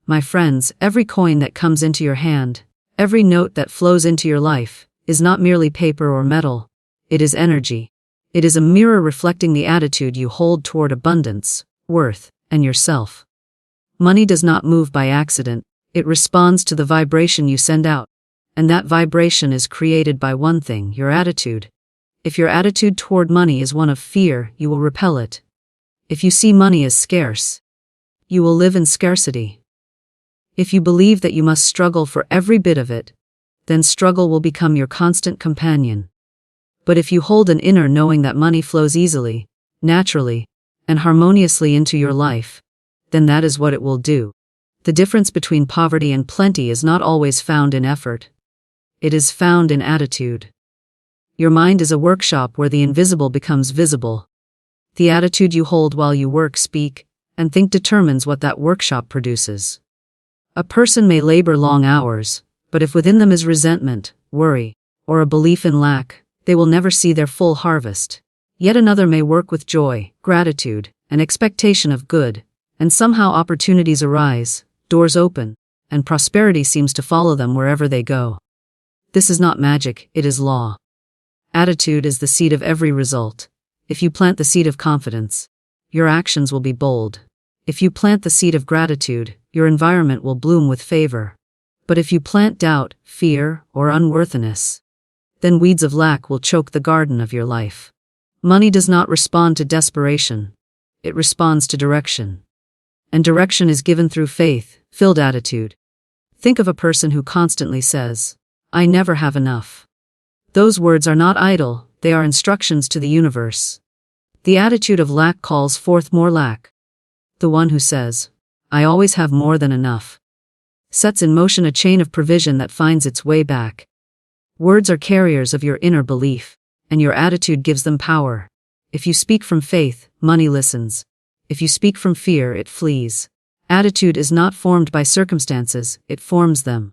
My friends, every coin that comes into your hand, every note that flows into your life, is not merely paper or metal. It is energy. It is a mirror reflecting the attitude you hold toward abundance, worth, and yourself. Money does not move by accident. It responds to the vibration you send out. And that vibration is created by one thing, your attitude. If your attitude toward money is one of fear, you will repel it. If you see money as scarce, you will live in scarcity. If you believe that you must struggle for every bit of it, then struggle will become your constant companion. But if you hold an inner knowing that money flows easily, naturally, and harmoniously into your life, then that is what it will do. The difference between poverty and plenty is not always found in effort. It is found in attitude. Your mind is a workshop where the invisible becomes visible. The attitude you hold while you work, speak, and think determines what that workshop produces. A person may labor long hours, but if within them is resentment, worry, or a belief in lack, they will never see their full harvest. Yet another may work with joy, gratitude, and expectation of good, and somehow opportunities arise, doors open, and prosperity seems to follow them wherever they go. This is not magic, it is law. Attitude is the seed of every result. If you plant the seed of confidence, your actions will be bold. If you plant the seed of gratitude, your environment will bloom with favor. But if you plant doubt, fear, or unworthiness, then weeds of lack will choke the garden of your life. Money does not respond to desperation. It responds to direction. And direction is given through faith-filled attitude. Think of a person who constantly says, "I never have enough." Those words are not idle, they are instructions to the universe. The attitude of lack calls forth more lack. The one who says, "I always have more than enough," sets in motion a chain of provision that finds its way back. Words are carriers of your inner belief, and your attitude gives them power. If you speak from faith, money listens. If you speak from fear, it flees. Attitude is not formed by circumstances, it forms them.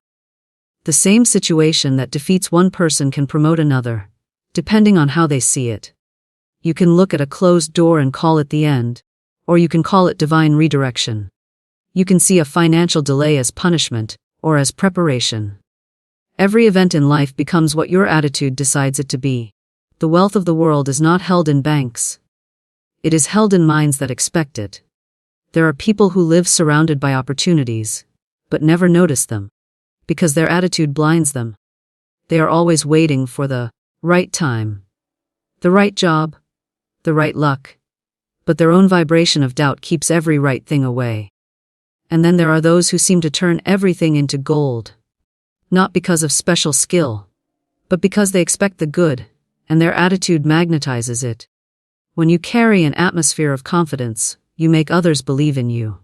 The same situation that defeats one person can promote another, depending on how they see it. You can look at a closed door and call it the end, or you can call it divine redirection. You can see a financial delay as punishment, or as preparation. Every event in life becomes what your attitude decides it to be. The wealth of the world is not held in banks. It is held in minds that expect it. There are people who live surrounded by opportunities, but never notice them, because their attitude blinds them. They are always waiting for the right time, the right job, the right luck, but their own vibration of doubt keeps every right thing away. And then there are those who seem to turn everything into gold, not because of special skill, but because they expect the good, and their attitude magnetizes it. When you carry an atmosphere of confidence, you make others believe in you.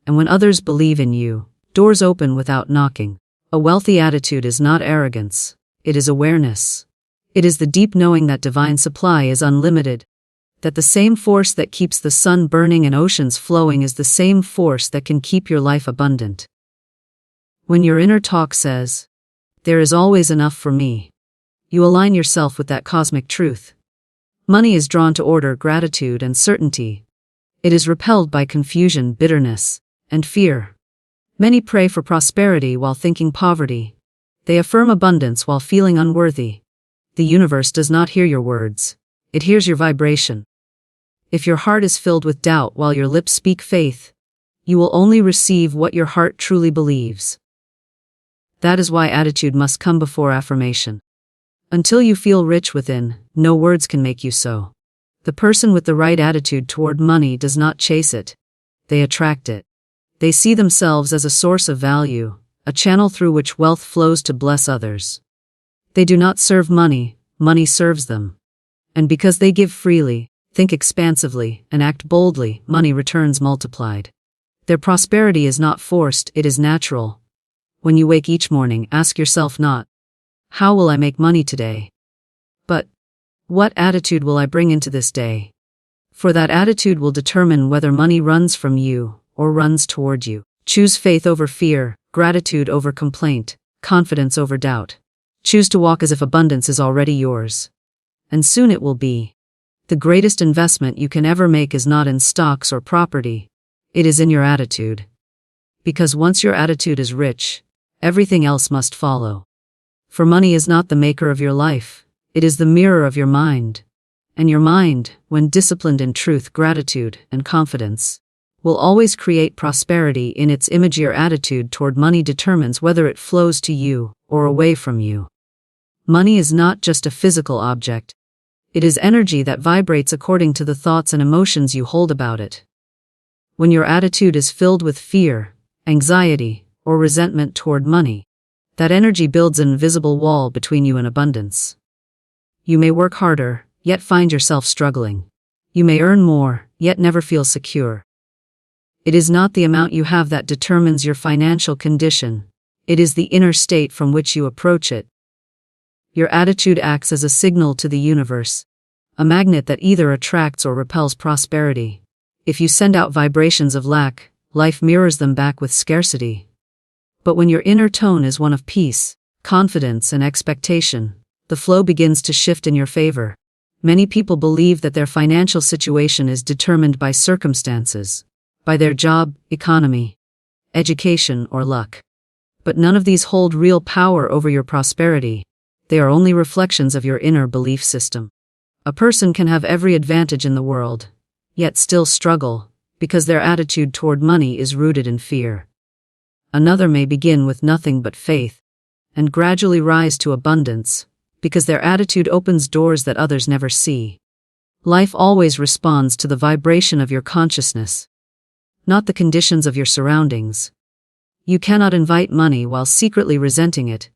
And when others believe in you, doors open without knocking. A wealthy attitude is not arrogance, it is awareness. It is the deep knowing that divine supply is unlimited, that the same force that keeps the sun burning and oceans flowing is the same force that can keep your life abundant. When your inner talk says, "There is always enough for me," you align yourself with that cosmic truth. Money is drawn to order, gratitude, and certainty. It is repelled by confusion, bitterness, and fear. Many pray for prosperity while thinking poverty. They affirm abundance while feeling unworthy. The universe does not hear your words. It hears your vibration. If your heart is filled with doubt while your lips speak faith, you will only receive what your heart truly believes. That is why attitude must come before affirmation. Until you feel rich within, no words can make you so. The person with the right attitude toward money does not chase it. They attract it. They see themselves as a source of value, a channel through which wealth flows to bless others. They do not serve money, money serves them. And because they give freely, think expansively, and act boldly, money returns multiplied. Their prosperity is not forced, it is natural. When you wake each morning, ask yourself not, "How will I make money today?" but, "What attitude will I bring into this day?" For that attitude will determine whether money runs from you or runs toward you. Choose faith over fear, gratitude over complaint, confidence over doubt. Choose to walk as if abundance is already yours. And soon it will be. The greatest investment you can ever make is not in stocks or property. It is in your attitude. Because once your attitude is rich, everything else must follow. For money is not the maker of your life, it is the mirror of your mind. And your mind, when disciplined in truth, gratitude, and confidence, will always create prosperity in its image. Your attitude toward money determines whether it flows to you or away from you. Money is not just a physical object. It is energy that vibrates according to the thoughts and emotions you hold about it. When your attitude is filled with fear, anxiety, or resentment toward money, that energy builds an invisible wall between you and abundance. You may work harder, yet find yourself struggling. You may earn more, yet never feel secure. It is not the amount you have that determines your financial condition. It is the inner state from which you approach it. Your attitude acts as a signal to the universe, a magnet that either attracts or repels prosperity. If you send out vibrations of lack, life mirrors them back with scarcity. But when your inner tone is one of peace, confidence, and expectation, the flow begins to shift in your favor. Many people believe that their financial situation is determined by circumstances, by their job, economy, education, or luck. But none of these hold real power over your prosperity. They are only reflections of your inner belief system. A person can have every advantage in the world, yet still struggle, because their attitude toward money is rooted in fear. Another may begin with nothing but faith, and gradually rise to abundance, because their attitude opens doors that others never see. Life always responds to the vibration of your consciousness, not the conditions of your surroundings. You cannot invite money while secretly resenting it,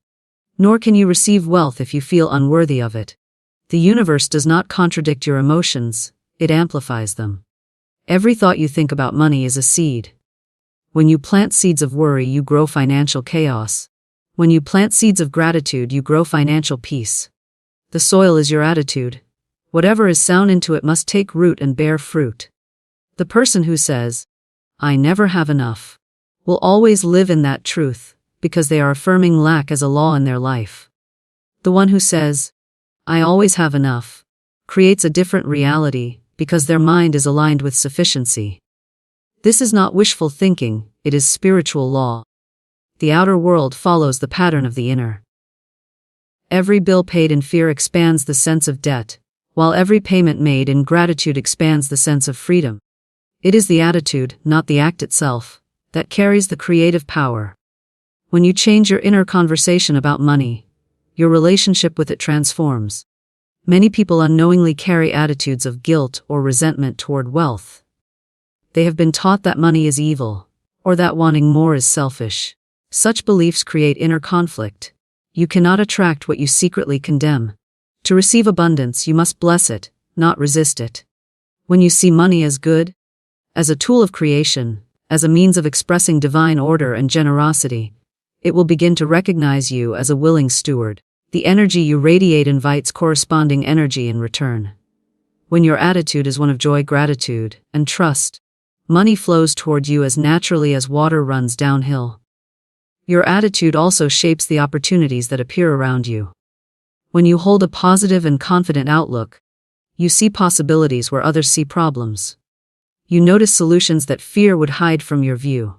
nor can you receive wealth if you feel unworthy of it. The universe does not contradict your emotions, it amplifies them. Every thought you think about money is a seed. When you plant seeds of worry, you grow financial chaos. When you plant seeds of gratitude, you grow financial peace. The soil is your attitude. Whatever is sown into it must take root and bear fruit. The person who says, "I never have enough," will always live in that truth, because they are affirming lack as a law in their life. The one who says, "I always have enough," creates a different reality, because their mind is aligned with sufficiency. This is not wishful thinking, it is spiritual law. The outer world follows the pattern of the inner. Every bill paid in fear expands the sense of debt, while every payment made in gratitude expands the sense of freedom. It is the attitude, not the act itself, that carries the creative power. When you change your inner conversation about money, your relationship with it transforms. Many people unknowingly carry attitudes of guilt or resentment toward wealth. They have been taught that money is evil, or that wanting more is selfish. Such beliefs create inner conflict. You cannot attract what you secretly condemn. To receive abundance, you must bless it, not resist it. When you see money as good, as a tool of creation, as a means of expressing divine order and generosity, it will begin to recognize you as a willing steward. The energy you radiate invites corresponding energy in return. When your attitude is one of joy, gratitude, and trust, money flows toward you as naturally as water runs downhill. Your attitude also shapes the opportunities that appear around you. When you hold a positive and confident outlook, you see possibilities where others see problems. You notice solutions that fear would hide from your view.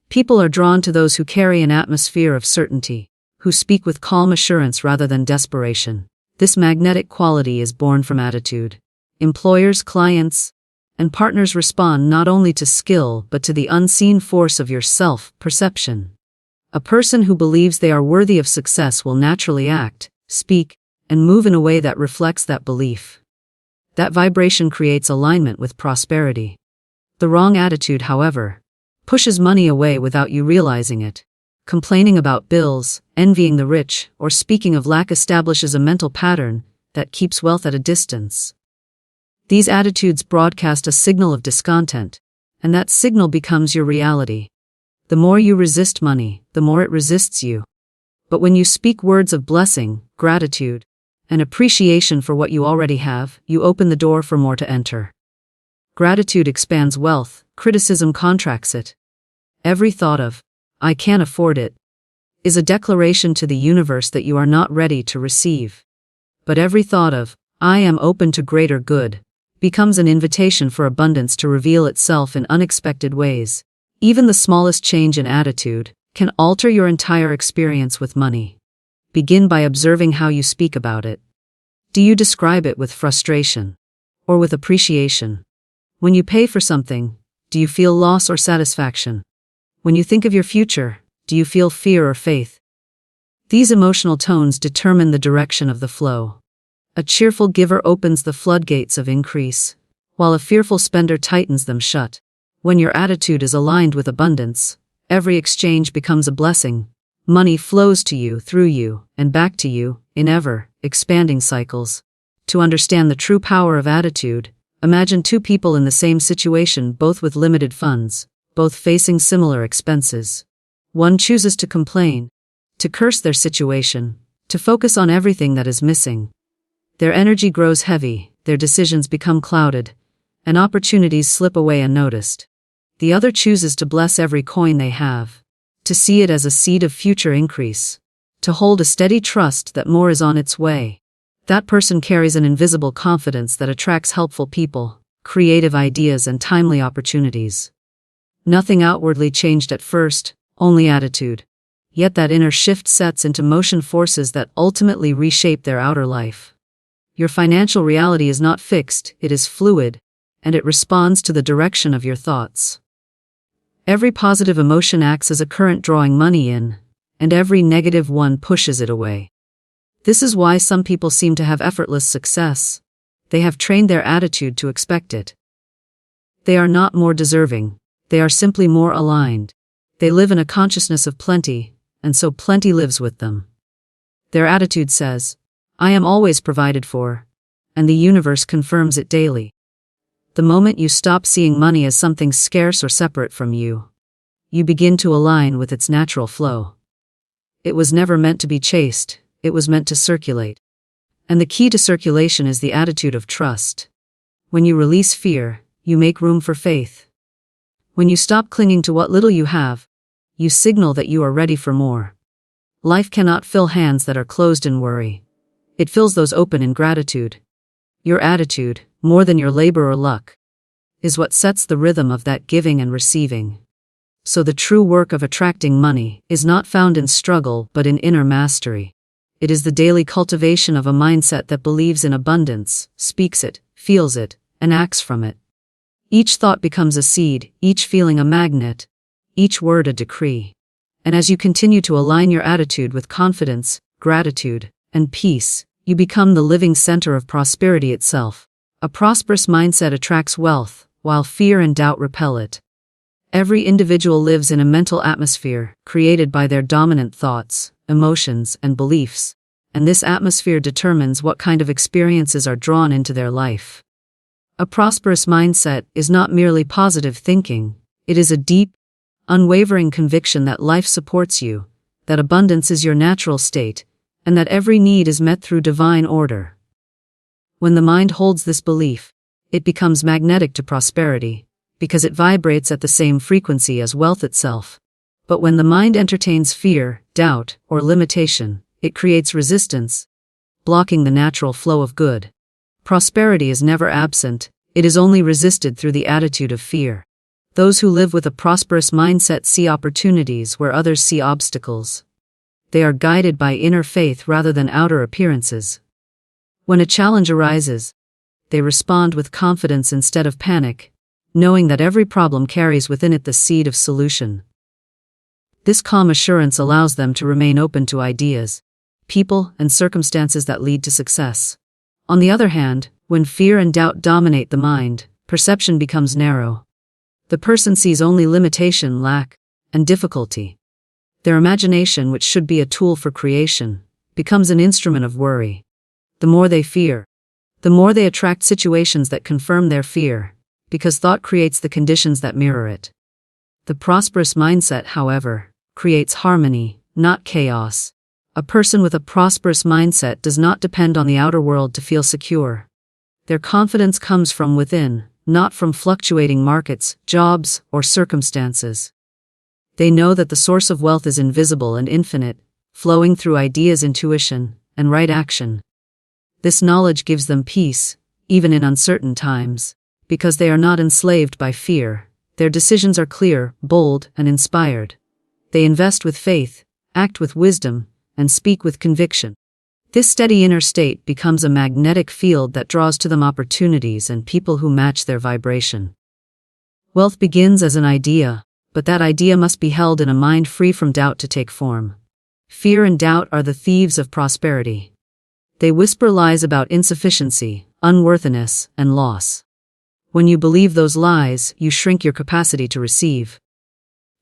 People are drawn to those who carry an atmosphere of certainty, who speak with calm assurance rather than desperation. This magnetic quality is born from attitude. Employers, clients, and partners respond not only to skill but to the unseen force of your self-perception. A person who believes they are worthy of success will naturally act, speak, and move in a way that reflects that belief. That vibration creates alignment with prosperity. The wrong attitude, however, pushes money away without you realizing it. Complaining about bills, envying the rich, or speaking of lack establishes a mental pattern that keeps wealth at a distance. These attitudes broadcast a signal of discontent, and that signal becomes your reality. The more you resist money, the more it resists you. But when you speak words of blessing, gratitude, and appreciation for what you already have, you open the door for more to enter. Gratitude expands wealth, criticism contracts it. Every thought of, "I can't afford it," is a declaration to the universe that you are not ready to receive. But every thought of, "I am open to greater good," becomes an invitation for abundance to reveal itself in unexpected ways. Even the smallest change in attitude can alter your entire experience with money. Begin by observing how you speak about it. Do you describe it with frustration or with appreciation? When you pay for something, do you feel loss or satisfaction? When you think of your future, do you feel fear or faith? These emotional tones determine the direction of the flow. A cheerful giver opens the floodgates of increase, while a fearful spender tightens them shut. When your attitude is aligned with abundance, every exchange becomes a blessing. Money flows to you, through you, and back to you, in ever-expanding cycles. To understand the true power of attitude, imagine two people in the same situation, both with limited funds, both facing similar expenses. One chooses to complain, to curse their situation, to focus on everything that is missing. Their energy grows heavy, their decisions become clouded, and opportunities slip away unnoticed. The other chooses to bless every coin they have, to see it as a seed of future increase, to hold a steady trust that more is on its way. That person carries an invisible confidence that attracts helpful people, creative ideas, and timely opportunities. Nothing outwardly changed at first, only attitude. Yet that inner shift sets into motion forces that ultimately reshape their outer life. Your financial reality is not fixed, it is fluid, and it responds to the direction of your thoughts. Every positive emotion acts as a current drawing money in, and every negative one pushes it away. This is why some people seem to have effortless success. They have trained their attitude to expect it. They are not more deserving, they are simply more aligned. They live in a consciousness of plenty, and so plenty lives with them. Their attitude says, "I am always provided for," and the universe confirms it daily. The moment you stop seeing money as something scarce or separate from you, you begin to align with its natural flow. It was never meant to be chased, it was meant to circulate. And the key to circulation is the attitude of trust. When you release fear, you make room for faith. When you stop clinging to what little you have, you signal that you are ready for more. Life cannot fill hands that are closed in worry. It fills those open in gratitude. Your attitude, more than your labor or luck, is what sets the rhythm of that giving and receiving. So the true work of attracting money is not found in struggle but in inner mastery. It is the daily cultivation of a mindset that believes in abundance, speaks it, feels it, and acts from it. Each thought becomes a seed, each feeling a magnet, each word a decree. And as you continue to align your attitude with confidence, gratitude, and peace, you become the living center of prosperity itself. A prosperous mindset attracts wealth, while fear and doubt repel it. Every individual lives in a mental atmosphere created by their dominant thoughts, emotions, and beliefs, and this atmosphere determines what kind of experiences are drawn into their life. A prosperous mindset is not merely positive thinking, it is a deep, unwavering conviction that life supports you, that abundance is your natural state, and that every need is met through divine order. When the mind holds this belief, it becomes magnetic to prosperity, because it vibrates at the same frequency as wealth itself. But when the mind entertains fear, doubt, or limitation, it creates resistance, blocking the natural flow of good. Prosperity is never absent, it is only resisted through the attitude of fear. Those who live with a prosperous mindset see opportunities where others see obstacles. They are guided by inner faith rather than outer appearances. When a challenge arises, they respond with confidence instead of panic, knowing that every problem carries within it the seed of solution. This calm assurance allows them to remain open to ideas, people, and circumstances that lead to success. On the other hand, when fear and doubt dominate the mind, perception becomes narrow. The person sees only limitation, lack, and difficulty. Their imagination, which should be a tool for creation, becomes an instrument of worry. The more they fear, the more they attract situations that confirm their fear, because thought creates the conditions that mirror it. The prosperous mindset, however, creates harmony, not chaos. A person with a prosperous mindset does not depend on the outer world to feel secure. Their confidence comes from within, not from fluctuating markets, jobs, or circumstances. They know that the source of wealth is invisible and infinite, flowing through ideas, intuition, and right action. This knowledge gives them peace, even in uncertain times, because they are not enslaved by fear, Their decisions are clear, bold, and inspired. They invest with faith, act with wisdom, and speak with conviction. This steady inner state becomes a magnetic field that draws to them opportunities and people who match their vibration. Wealth begins as an idea, but that idea must be held in a mind free from doubt to take form. Fear and doubt are the thieves of prosperity. They whisper lies about insufficiency, unworthiness, and loss. When you believe those lies, you shrink your capacity to receive.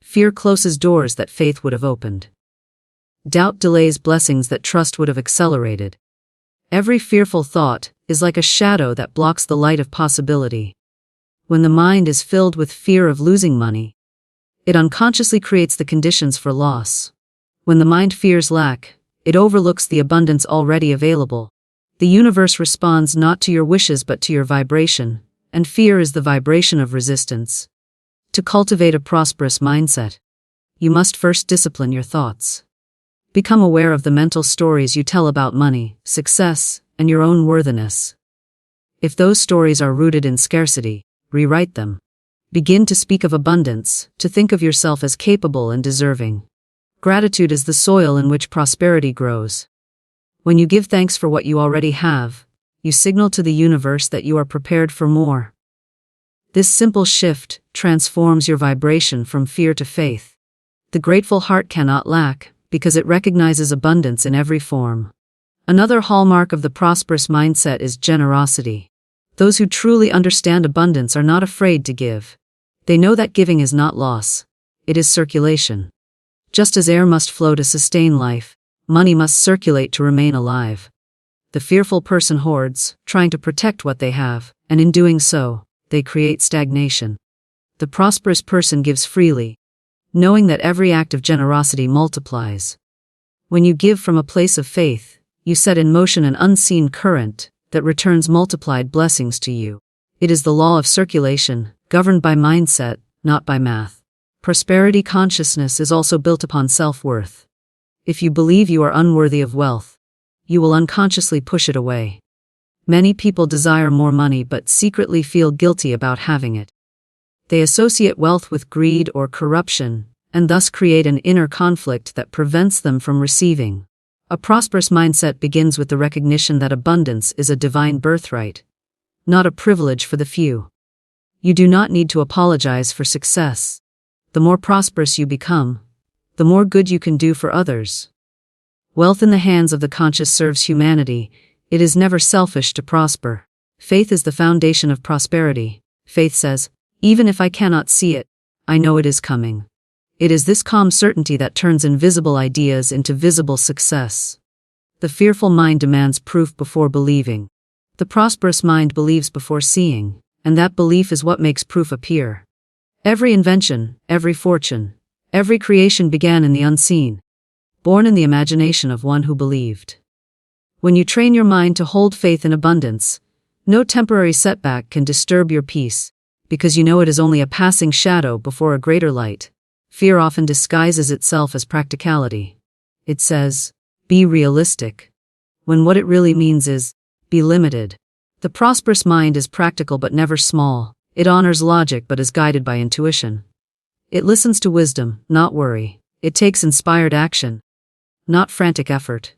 Fear closes doors that faith would have opened. Doubt delays blessings that trust would have accelerated. Every fearful thought is like a shadow that blocks the light of possibility. When the mind is filled with fear of losing money, it unconsciously creates the conditions for loss. When the mind fears lack, it overlooks the abundance already available. The universe responds not to your wishes but to your vibration, and fear is the vibration of resistance. To cultivate a prosperous mindset, you must first discipline your thoughts. Become aware of the mental stories you tell about money, success, and your own worthiness. If those stories are rooted in scarcity, rewrite them. Begin to speak of abundance, to think of yourself as capable and deserving. Gratitude is the soil in which prosperity grows. When you give thanks for what you already have, you signal to the universe that you are prepared for more. This simple shift transforms your vibration from fear to faith. The grateful heart cannot lack, because it recognizes abundance in every form. Another hallmark of the prosperous mindset is generosity. Those who truly understand abundance are not afraid to give. They know that giving is not loss. It is circulation. Just as air must flow to sustain life, money must circulate to remain alive. The fearful person hoards, trying to protect what they have, and in doing so, they create stagnation. The prosperous person gives freely, knowing that every act of generosity multiplies. When you give from a place of faith, you set in motion an unseen current that returns multiplied blessings to you. It is the law of circulation, governed by mindset, not by math. Prosperity consciousness is also built upon self-worth. If you believe you are unworthy of wealth, you will unconsciously push it away. Many people desire more money but secretly feel guilty about having it. They associate wealth with greed or corruption, and thus create an inner conflict that prevents them from receiving. A prosperous mindset begins with the recognition that abundance is a divine birthright, not a privilege for the few. You do not need to apologize for success. The more prosperous you become, the more good you can do for others. Wealth in the hands of the conscious serves humanity. It is never selfish to prosper. Faith is the foundation of prosperity. Faith says, even if I cannot see it, I know it is coming. It is this calm certainty that turns invisible ideas into visible success. The fearful mind demands proof before believing. The prosperous mind believes before seeing, and that belief is what makes proof appear. Every invention, every fortune, every creation began in the unseen, born in the imagination of one who believed. When you train your mind to hold faith in abundance, no temporary setback can disturb your peace, because you know it is only a passing shadow before a greater light. Fear often disguises itself as practicality. It says, be realistic, when what it really means is, be limited. The prosperous mind is practical but never small. It honors logic but is guided by intuition. It listens to wisdom, not worry. It takes inspired action, not frantic effort.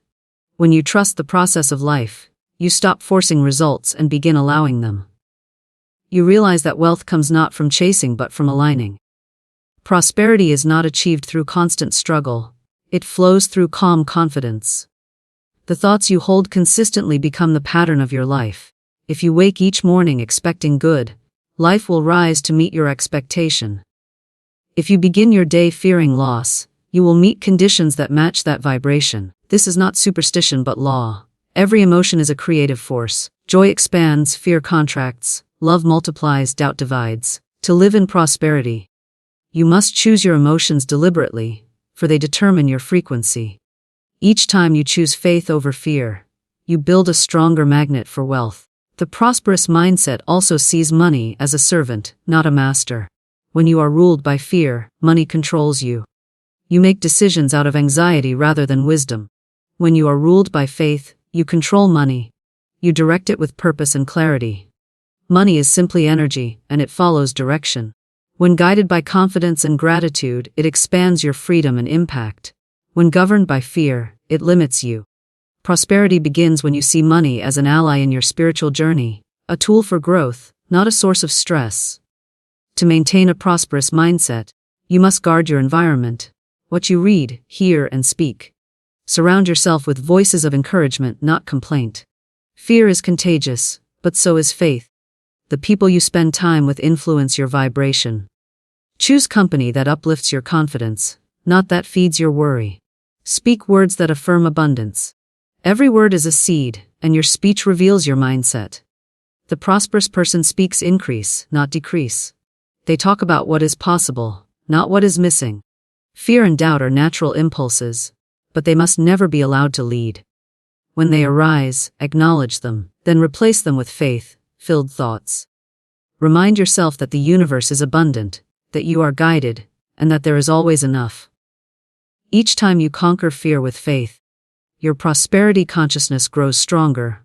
When you trust the process of life, you stop forcing results and begin allowing them. You realize that wealth comes not from chasing but from aligning. Prosperity is not achieved through constant struggle. It flows through calm confidence. The thoughts you hold consistently become the pattern of your life. If you wake each morning expecting good, life will rise to meet your expectation. If you begin your day fearing loss, you will meet conditions that match that vibration. This is not superstition but law. Every emotion is a creative force. Joy expands, fear contracts, love multiplies, doubt divides. To live in prosperity, you must choose your emotions deliberately, for they determine your frequency. Each time you choose faith over fear, you build a stronger magnet for wealth. The prosperous mindset also sees money as a servant, not a master. When you are ruled by fear, money controls you. You make decisions out of anxiety rather than wisdom. When you are ruled by faith, you control money. You direct it with purpose and clarity. Money is simply energy, and it follows direction. When guided by confidence and gratitude, it expands your freedom and impact. When governed by fear, it limits you. Prosperity begins when you see money as an ally in your spiritual journey, a tool for growth, not a source of stress. To maintain a prosperous mindset, you must guard your environment, what you read, hear, and speak. Surround yourself with voices of encouragement, not complaint. Fear is contagious, but so is faith. The people you spend time with influence your vibration. Choose company that uplifts your confidence, not that feeds your worry. Speak words that affirm abundance. Every word is a seed, and your speech reveals your mindset. The prosperous person speaks increase, not decrease. They talk about what is possible, not what is missing. Fear and doubt are natural impulses, but they must never be allowed to lead. When they arise, acknowledge them, then replace them with faith-filled thoughts. Remind yourself that the universe is abundant, that you are guided, and that there is always enough. Each time you conquer fear with faith, your prosperity consciousness grows stronger.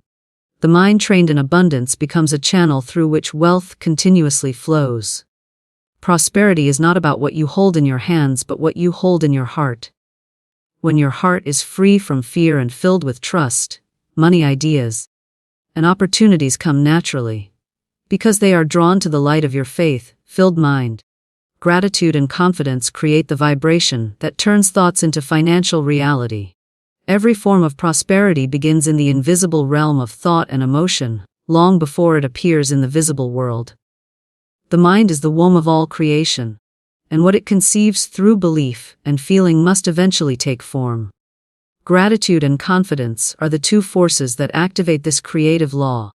The mind trained in abundance becomes a channel through which wealth continuously flows. Prosperity is not about what you hold in your hands but what you hold in your heart. When your heart is free from fear and filled with trust, money, ideas, and opportunities come naturally, because they are drawn to the light of your faith-filled mind. Gratitude and confidence create the vibration that turns thoughts into financial reality. Every form of prosperity begins in the invisible realm of thought and emotion, long before it appears in the visible world. The mind is the womb of all creation, and what it conceives through belief and feeling must eventually take form. Gratitude and confidence are the two forces that activate this creative law.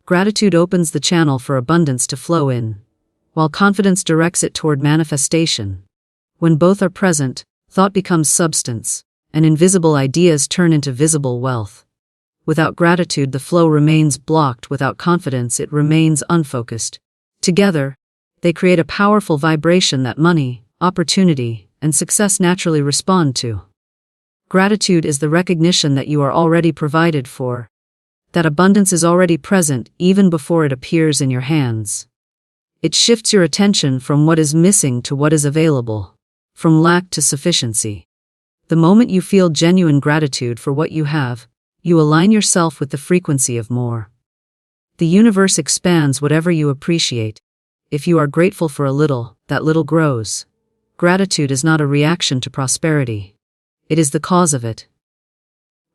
Gratitude opens the channel for abundance to flow in, while confidence directs it toward manifestation. When both are present, thought becomes substance, and invisible ideas turn into visible wealth. Without gratitude, the flow remains blocked. Without confidence, it remains unfocused. Together, they create a powerful vibration that money, opportunity, and success naturally respond to. Gratitude is the recognition that you are already provided for, that abundance is already present even before it appears in your hands. It shifts your attention from what is missing to what is available, from lack to sufficiency. The moment you feel genuine gratitude for what you have, you align yourself with the frequency of more. The universe expands whatever you appreciate. If you are grateful for a little, that little grows. Gratitude is not a reaction to prosperity. It is the cause of it.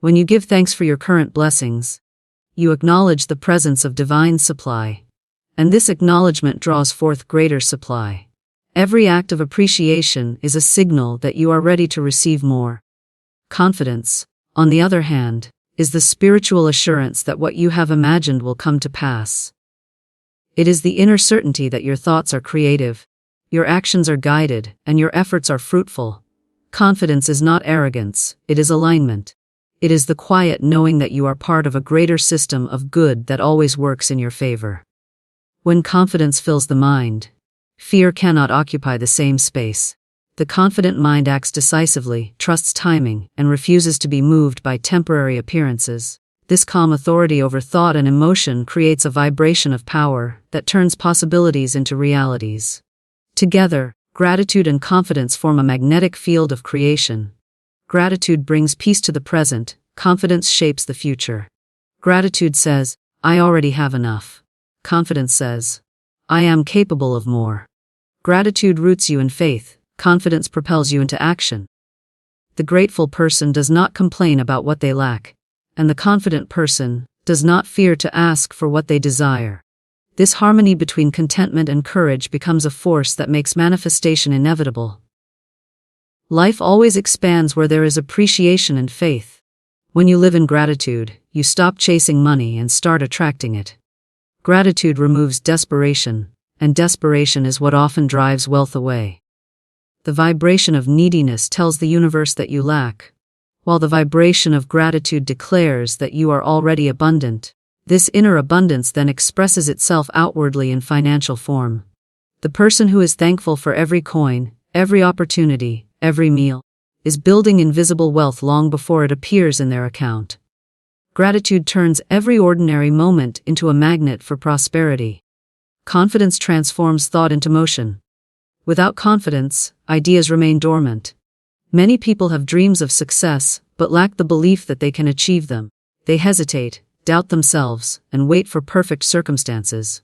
When you give thanks for your current blessings, you acknowledge the presence of divine supply, and this acknowledgement draws forth greater supply. Every act of appreciation is a signal that you are ready to receive more. Confidence, on the other hand, is the spiritual assurance that what you have imagined will come to pass. It is the inner certainty that your thoughts are creative, your actions are guided, and your efforts are fruitful. Confidence is not arrogance, it is alignment. It is the quiet knowing that you are part of a greater system of good that always works in your favor. When confidence fills the mind, fear cannot occupy the same space. The confident mind acts decisively, trusts timing, and refuses to be moved by temporary appearances. This calm authority over thought and emotion creates a vibration of power that turns possibilities into realities. Together, gratitude and confidence form a magnetic field of creation. Gratitude brings peace to the present, confidence shapes the future. Gratitude says, I already have enough. Confidence says, I am capable of more. Gratitude roots you in faith, confidence propels you into action. The grateful person does not complain about what they lack, and the confident person does not fear to ask for what they desire. This harmony between contentment and courage becomes a force that makes manifestation inevitable. Life always expands where there is appreciation and faith. When you live in gratitude, you stop chasing money and start attracting it. Gratitude removes desperation, and desperation is what often drives wealth away. The vibration of neediness tells the universe that you lack, while the vibration of gratitude declares that you are already abundant. This inner abundance then expresses itself outwardly in financial form. The person who is thankful for every coin, every opportunity, every meal, is building invisible wealth long before it appears in their account. Gratitude turns every ordinary moment into a magnet for prosperity. Confidence transforms thought into motion. Without confidence, ideas remain dormant. Many people have dreams of success, but lack the belief that they can achieve them. They hesitate, doubt themselves, and wait for perfect circumstances.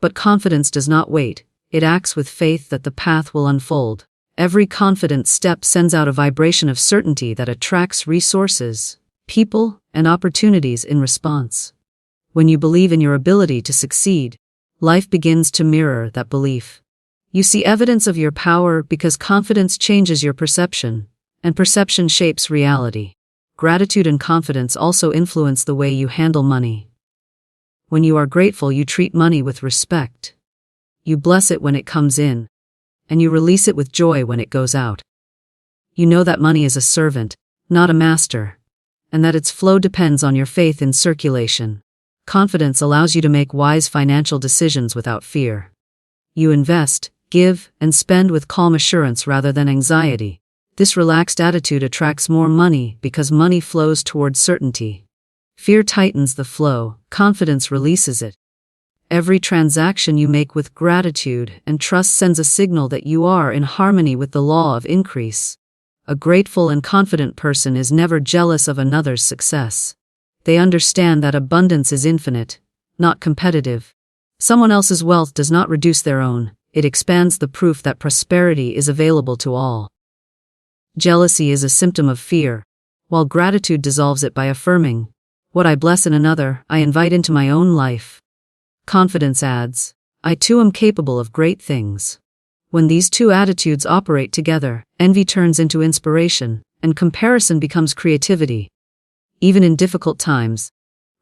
But confidence does not wait. It acts with faith that the path will unfold. Every confident step sends out a vibration of certainty that attracts resources, people, and opportunities in response. When you believe in your ability to succeed, life begins to mirror that belief. You see evidence of your power because confidence changes your perception, and perception shapes reality. Gratitude and confidence also influence the way you handle money. When you are grateful, you treat money with respect. You bless it when it comes in, and you release it with joy when it goes out. You know that money is a servant, not a master, and that its flow depends on your faith in circulation. Confidence allows you to make wise financial decisions without fear. You invest, give, and spend with calm assurance rather than anxiety. This relaxed attitude attracts more money because money flows towards certainty. Fear tightens the flow, confidence releases it. Every transaction you make with gratitude and trust sends a signal that you are in harmony with the law of increase. A grateful and confident person is never jealous of another's success. They understand that abundance is infinite, not competitive. Someone else's wealth does not reduce their own. It expands the proof that prosperity is available to all. Jealousy is a symptom of fear, while gratitude dissolves it by affirming, "What I bless in another, I invite into my own life." Confidence adds, "I too am capable of great things." When these two attitudes operate together, envy turns into inspiration, and comparison becomes creativity. Even in difficult times,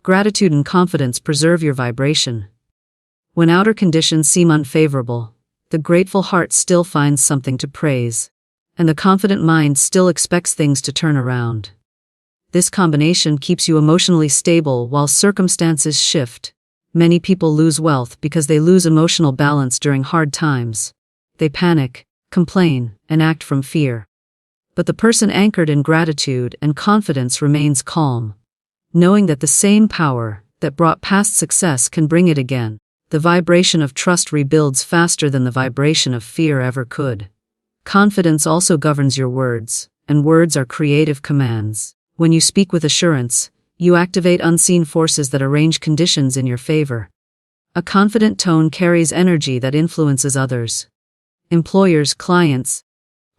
gratitude and confidence preserve your vibration. When outer conditions seem unfavorable, the grateful heart still finds something to praise, and the confident mind still expects things to turn around. This combination keeps you emotionally stable while circumstances shift. Many people lose wealth because they lose emotional balance during hard times. They panic, complain, and act from fear. But the person anchored in gratitude and confidence remains calm, knowing that the same power that brought past success can bring it again. The vibration of trust rebuilds faster than the vibration of fear ever could. Confidence also governs your words, and words are creative commands. When you speak with assurance, you activate unseen forces that arrange conditions in your favor. A confident tone carries energy that influences others. Employers, clients,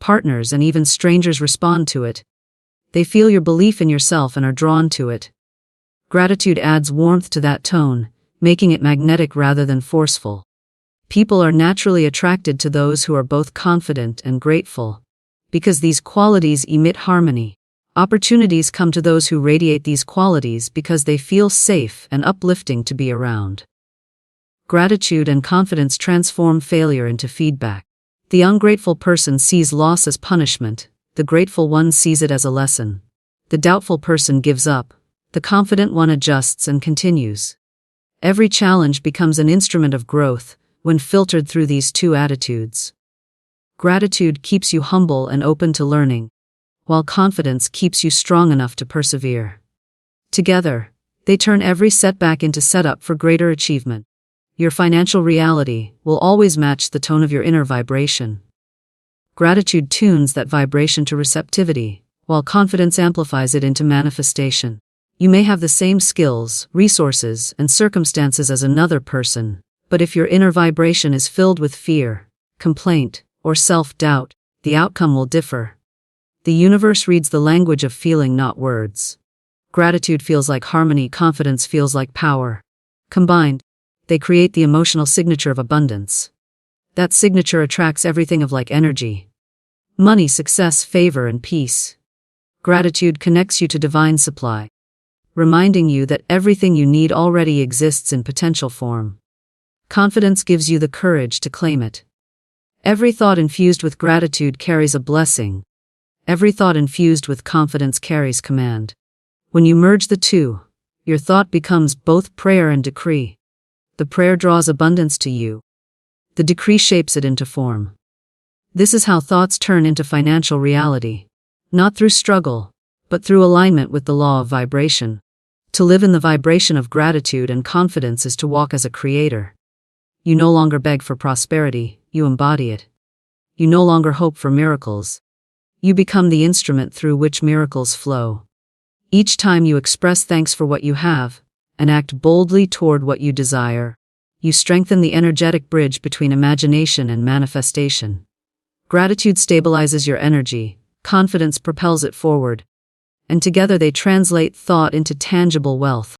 partners, and even strangers respond to it. They feel your belief in yourself and are drawn to it. Gratitude adds warmth to that tone, making it magnetic rather than forceful. People are naturally attracted to those who are both confident and grateful. Because these qualities emit harmony, opportunities come to those who radiate these qualities because they feel safe and uplifting to be around. Gratitude and confidence transform failure into feedback. The ungrateful person sees loss as punishment, the grateful one sees it as a lesson. The doubtful person gives up, the confident one adjusts and continues. Every challenge becomes an instrument of growth when filtered through these two attitudes. Gratitude keeps you humble and open to learning, while confidence keeps you strong enough to persevere. Together, they turn every setback into setup for greater achievement. Your financial reality will always match the tone of your inner vibration. Gratitude tunes that vibration to receptivity, while confidence amplifies it into manifestation. You may have the same skills, resources, and circumstances as another person, but if your inner vibration is filled with fear, complaint, or self-doubt, the outcome will differ. The universe reads the language of feeling, not words. Gratitude feels like harmony, confidence feels like power. Combined, they create the emotional signature of abundance. That signature attracts everything of like energy: money, success, favor, and peace. Gratitude connects you to divine supply, reminding you that everything you need already exists in potential form. Confidence gives you the courage to claim it. Every thought infused with gratitude carries a blessing. Every thought infused with confidence carries command. When you merge the two, your thought becomes both prayer and decree. The prayer draws abundance to you. The decree shapes it into form. This is how thoughts turn into financial reality. Not through struggle, but through alignment with the law of vibration. To live in the vibration of gratitude and confidence is to walk as a creator. You no longer beg for prosperity, you embody it. you no longer hope for miracles. You become the instrument through which miracles flow. Each time you express thanks for what you have, and act boldly toward what you desire, you strengthen the energetic bridge between imagination and manifestation. Gratitude stabilizes your energy, confidence propels it forward, and together they translate thought into tangible wealth.